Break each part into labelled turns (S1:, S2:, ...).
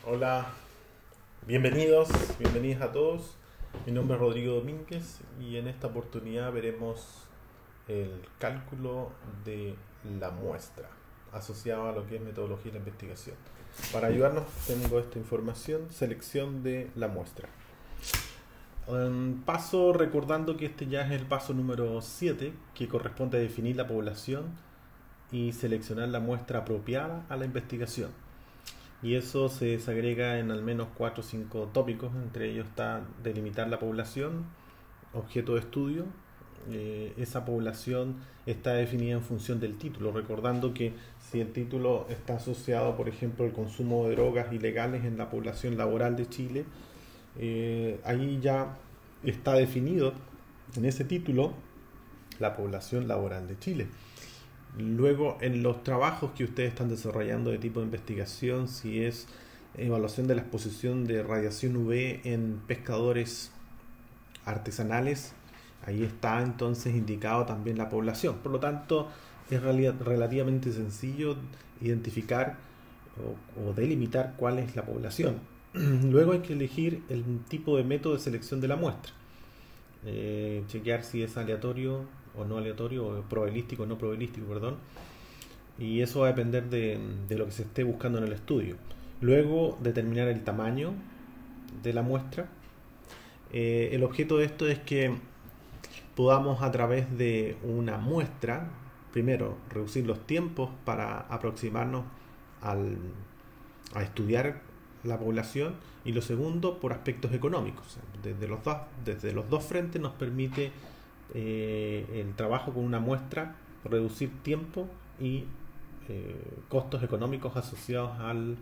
S1: Hola, bienvenidos a todos. Mi nombre es Rodrigo Domínguez y en esta oportunidad veremos el cálculo de la muestra asociado a lo que es metodología de la investigación. Para ayudarnos tengo esta información, selección de la muestra. Paso recordando que este ya es el paso número 7, que corresponde a definir la población y seleccionar la muestra apropiada a la investigación. Y eso se desagrega en al menos 4 o 5 tópicos. Entre ellos está delimitar la población, objeto de estudio. Esa población está definida en función del título, recordando que si el título está asociado, por ejemplo, al consumo de drogas ilegales en la población laboral de Chile, ahí ya está definido en ese título la población laboral de Chile. Luego, en los trabajos que ustedes están desarrollando de tipo de investigación, si es evaluación de la exposición de radiación UV en pescadores artesanales, ahí está entonces indicado también la población. Por lo tanto, es relativamente sencillo identificar o delimitar cuál es la población. Luego hay que elegir el tipo de método de selección de la muestra. Chequear si es aleatorio o no aleatorio, o probabilístico o no probabilístico, perdón. Y eso va a depender de lo que se esté buscando en el estudio. Luego, determinar el tamaño de la muestra. El objeto de esto es que podamos, a través de una muestra, primero, reducir los tiempos para aproximarnos a estudiar la población, y lo segundo, por aspectos económicos. Desde los dos frentes nos permite el trabajo con una muestra reducir tiempo y costos económicos asociados al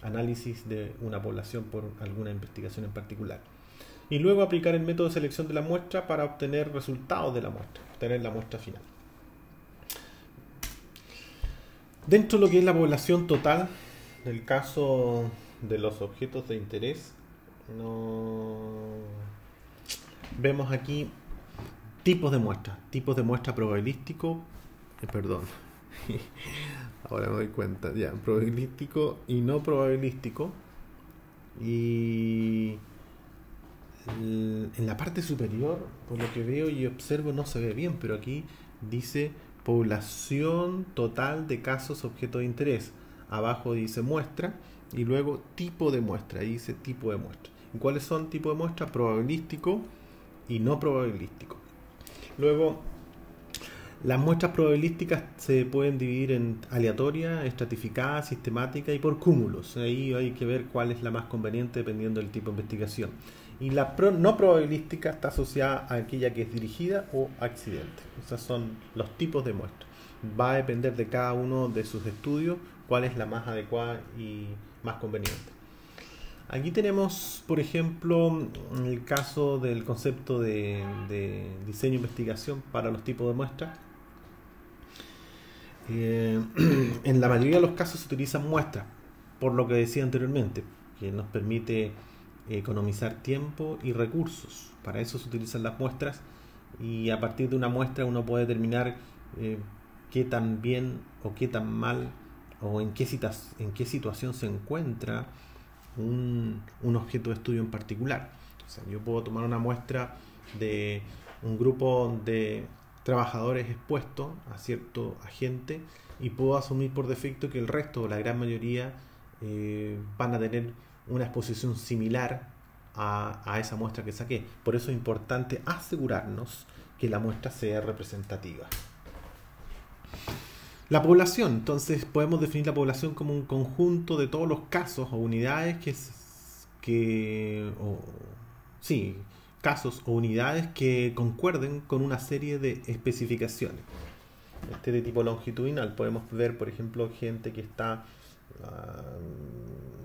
S1: análisis de una población por alguna investigación en particular. Y luego aplicar el método de selección de la muestra para obtener resultados de la muestra, obtener la muestra final. Dentro de lo que es la población total, en el caso de los objetos de interés, vemos aquí tipos de muestra probabilístico, perdón, ahora me doy cuenta, ya, probabilístico y no probabilístico. Y en la parte superior, por lo que veo y observo, no se ve bien, pero aquí dice población total de casos objeto de interés. Abajo dice muestra y luego tipo de muestra, ahí dice tipo de muestra. ¿Y cuáles son tipos de muestra? Probabilístico y no probabilístico. Luego, las muestras probabilísticas se pueden dividir en aleatoria, estratificada, sistemática y por cúmulos. Ahí hay que ver cuál es la más conveniente dependiendo del tipo de investigación. Y la no probabilística está asociada a aquella que es dirigida o accidente. Esos son los tipos de muestras. Va a depender de cada uno de sus estudios cuál es la más adecuada y más conveniente. Aquí tenemos, por ejemplo, el caso del concepto de diseño e investigación para los tipos de muestras. En la mayoría de los casos se utilizan muestras, por lo que decía anteriormente, que nos permite economizar tiempo y recursos. Para eso se utilizan las muestras, y a partir de una muestra uno puede determinar qué tan bien o qué tan mal o en qué situación se encuentra un objeto de estudio en particular. O sea, yo puedo tomar una muestra de un grupo de trabajadores expuestos a cierto agente y puedo asumir por defecto que el resto o la gran mayoría van a tener una exposición similar a esa muestra que saqué. Por eso es importante asegurarnos que la muestra sea representativa. La población, entonces podemos definir la población como un conjunto de todos los casos o unidades casos o unidades que concuerden con una serie de especificaciones. De tipo longitudinal podemos ver, por ejemplo, gente que está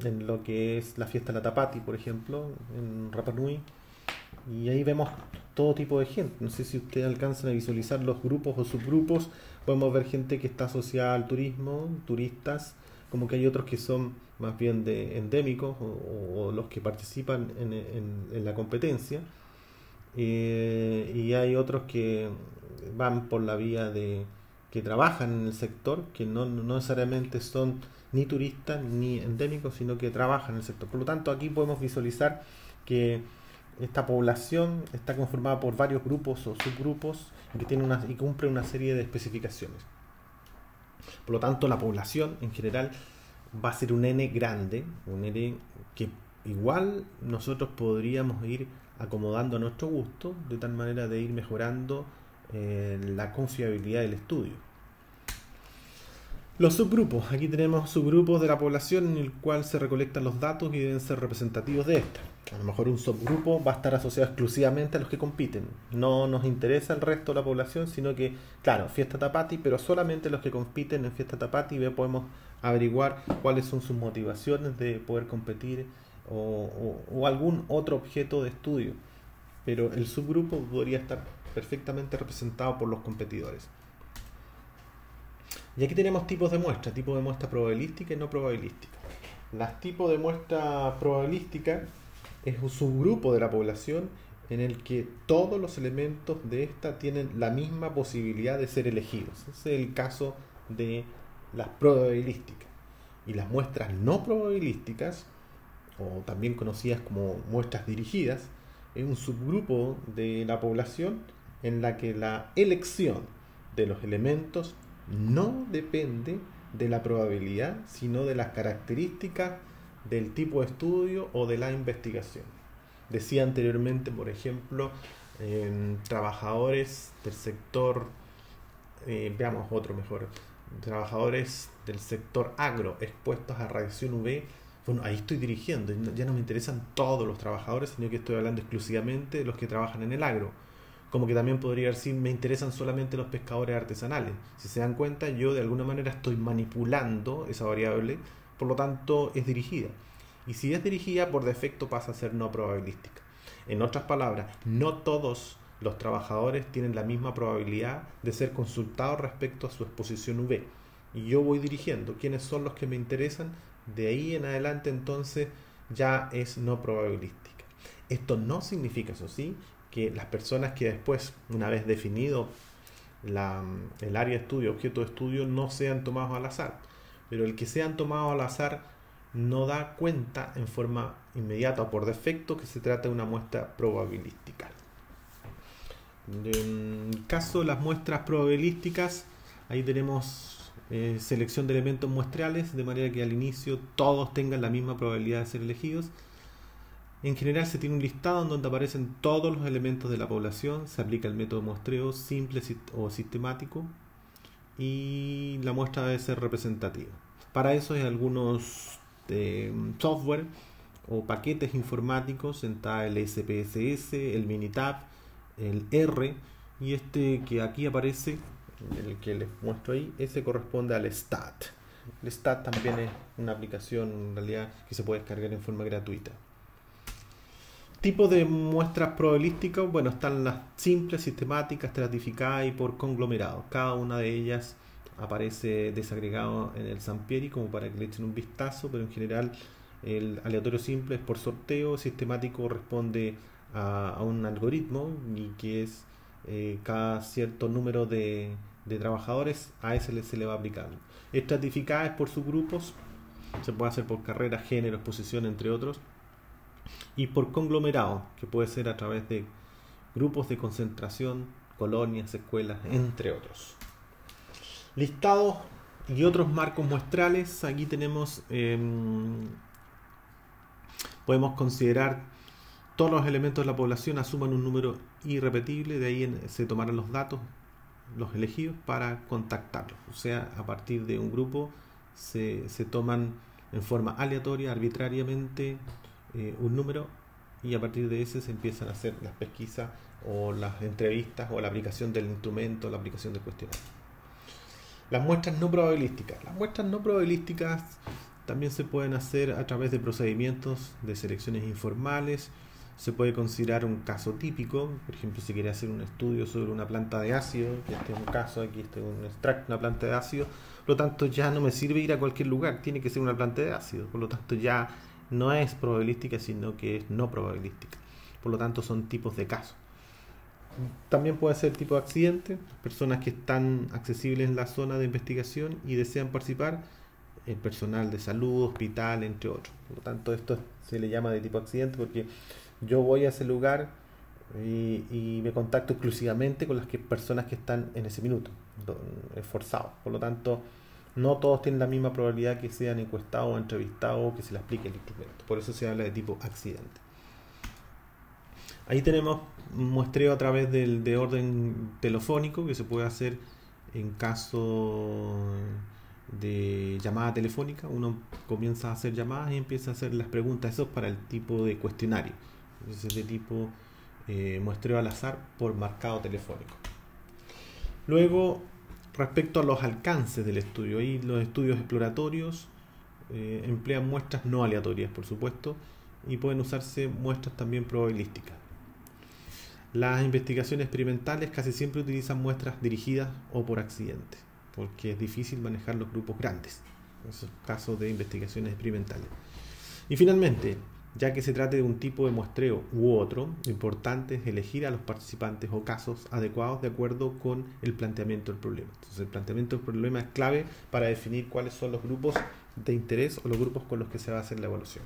S1: en lo que es la fiesta de la Tapati, por ejemplo, en Rapa Nui, y ahí vemos todo tipo de gente. No sé si ustedes alcanzan a visualizar los grupos o subgrupos. Podemos ver gente que está asociada al turismo, turistas, como que hay otros que son más bien de endémicos o los que participan en la competencia, y hay otros que van por la vía de que trabajan en el sector, que no necesariamente son ni turistas ni endémicos, sino que trabajan en el sector. Por lo tanto, aquí podemos visualizar que esta población está conformada por varios grupos o subgrupos y cumple una serie de especificaciones. Por lo tanto, la población en general va a ser un N grande, un N que igual nosotros podríamos ir acomodando a nuestro gusto, de tal manera de ir mejorando la confiabilidad del estudio. Los subgrupos. Aquí tenemos subgrupos de la población en el cual se recolectan los datos y deben ser representativos de esta. A lo mejor un subgrupo va a estar asociado exclusivamente a los que compiten. No nos interesa el resto de la población, sino que, claro, Fiesta Tapati, pero solamente los que compiten en Fiesta Tapati podemos averiguar cuáles son sus motivaciones de poder competir o algún otro objeto de estudio. Pero el subgrupo podría estar perfectamente representado por los competidores. Y aquí tenemos tipos de muestra probabilística y no probabilística. Las tipos de muestra probabilística es un subgrupo de la población en el que todos los elementos de esta tienen la misma posibilidad de ser elegidos. Ese es el caso de las probabilísticas. Y las muestras no probabilísticas, o también conocidas como muestras dirigidas, es un subgrupo de la población en la que la elección de los elementos no depende de la probabilidad, sino de las características del tipo de estudio o de la investigación. Decía anteriormente, por ejemplo, trabajadores del sector, veamos otro mejor, trabajadores del sector agro expuestos a radiación UV. Bueno, ahí estoy dirigiendo, ya no me interesan todos los trabajadores, sino que estoy hablando exclusivamente de los que trabajan en el agro. Como que también podría decir, me interesan solamente los pescadores artesanales. Si se dan cuenta, yo de alguna manera estoy manipulando esa variable, por lo tanto es dirigida. Y si es dirigida, por defecto pasa a ser no probabilística. En otras palabras, no todos los trabajadores tienen la misma probabilidad de ser consultados respecto a su exposición UV. Y yo voy dirigiendo quiénes son los que me interesan, de ahí en adelante entonces ya es no probabilística. Esto no significa, eso sí, que las personas que después, una vez definido el área de estudio, objeto de estudio, no sean tomados al azar. Pero el que sean tomados al azar no da cuenta en forma inmediata o por defecto que se trata de una muestra probabilística. En el caso de las muestras probabilísticas, ahí tenemos selección de elementos muestrales, de manera que al inicio todos tengan la misma probabilidad de ser elegidos. En general se tiene un listado en donde aparecen todos los elementos de la población, se aplica el método de muestreo simple o sistemático y la muestra debe ser representativa. Para eso hay algunos software o paquetes informáticos, está el SPSS, el Minitab, el R, y este que aquí aparece, el que les muestro ahí, ese corresponde al STAT. El STAT también es una aplicación en realidad que se puede descargar en forma gratuita. Tipos de muestras probabilísticas, bueno, están las simples, sistemáticas, estratificadas y por conglomerado. Cada una de ellas aparece desagregado en el Sampieri como para que le echen un vistazo, pero en general el aleatorio simple es por sorteo, sistemático responde a un algoritmo y que es cada cierto número de trabajadores, a ese se le va aplicando. Estratificada es por subgrupos, se puede hacer por carrera, género, exposición, entre otros. Y por conglomerado, que puede ser a través de grupos de concentración, colonias, escuelas, entre otros. Listados y otros marcos muestrales. Aquí tenemos, podemos considerar todos los elementos de la población asuman un número irrepetible, de ahí se tomarán los datos, los elegidos, para contactarlos. O sea, a partir de un grupo se toman en forma aleatoria, arbitrariamente, un número, y a partir de ese se empiezan a hacer las pesquisas o las entrevistas o la aplicación del instrumento, la aplicación del cuestionario. Las muestras no probabilísticas. Las muestras no probabilísticas también se pueden hacer a través de procedimientos de selecciones informales. Se puede considerar un caso típico, por ejemplo, si quiere hacer un estudio sobre una planta de ácido, que este es un caso, aquí este es un extracto de una planta de ácido, por lo tanto ya no me sirve ir a cualquier lugar, tiene que ser una planta de ácido, por lo tanto ya no es probabilística, sino que es no probabilística. Por lo tanto, son tipos de casos. También puede ser tipo de accidente, personas que están accesibles en la zona de investigación y desean participar, el personal de salud, hospital, entre otros. Por lo tanto, esto se le llama de tipo accidente porque yo voy a ese lugar y me contacto exclusivamente con las personas que están en ese minuto, esforzados. Por lo tanto, no todos tienen la misma probabilidad que sean encuestados o entrevistados o que se les aplique el instrumento. Por eso se habla de tipo accidente. Ahí tenemos un muestreo a través de orden telefónico que se puede hacer en caso de llamada telefónica. Uno comienza a hacer llamadas y empieza a hacer las preguntas. Eso es para el tipo de cuestionario. Entonces, de tipo muestreo al azar por marcado telefónico. Luego, respecto a los alcances del estudio, ahí los estudios exploratorios emplean muestras no aleatorias, por supuesto, y pueden usarse muestras también probabilísticas. Las investigaciones experimentales casi siempre utilizan muestras dirigidas o por accidente, porque es difícil manejar los grupos grandes. Esos casos de investigaciones experimentales. Y finalmente, ya que se trate de un tipo de muestreo u otro, lo importante es elegir a los participantes o casos adecuados de acuerdo con el planteamiento del problema. Entonces, el planteamiento del problema es clave para definir cuáles son los grupos de interés o los grupos con los que se va a hacer la evaluación.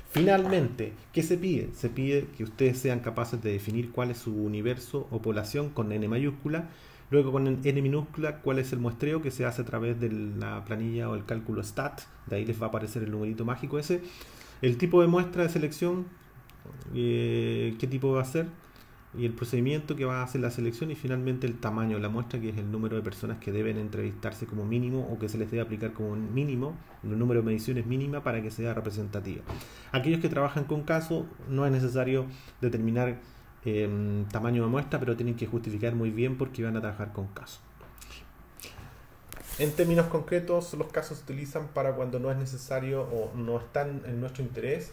S1: Finalmente, ¿qué se pide? Se pide que ustedes sean capaces de definir cuál es su universo o población con N mayúscula, luego con N minúscula cuál es el muestreo que se hace a través de la planilla o el cálculo STAT, de ahí les va a aparecer el numerito mágico ese, el tipo de muestra de selección, qué tipo va a ser, y el procedimiento que va a hacer la selección, y finalmente el tamaño de la muestra, que es el número de personas que deben entrevistarse como mínimo o que se les debe aplicar como un mínimo, el número de mediciones mínima para que sea representativa. Aquellos que trabajan con casos no es necesario determinar tamaño de muestra, pero tienen que justificar muy bien porque van a trabajar con casos. En términos concretos, los casos se utilizan para cuando no es necesario o no están en nuestro interés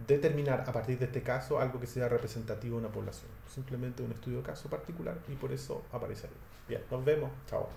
S1: determinar a partir de este caso algo que sea representativo de una población. Simplemente un estudio de caso particular y por eso aparece ahí. Bien, nos vemos. Chao.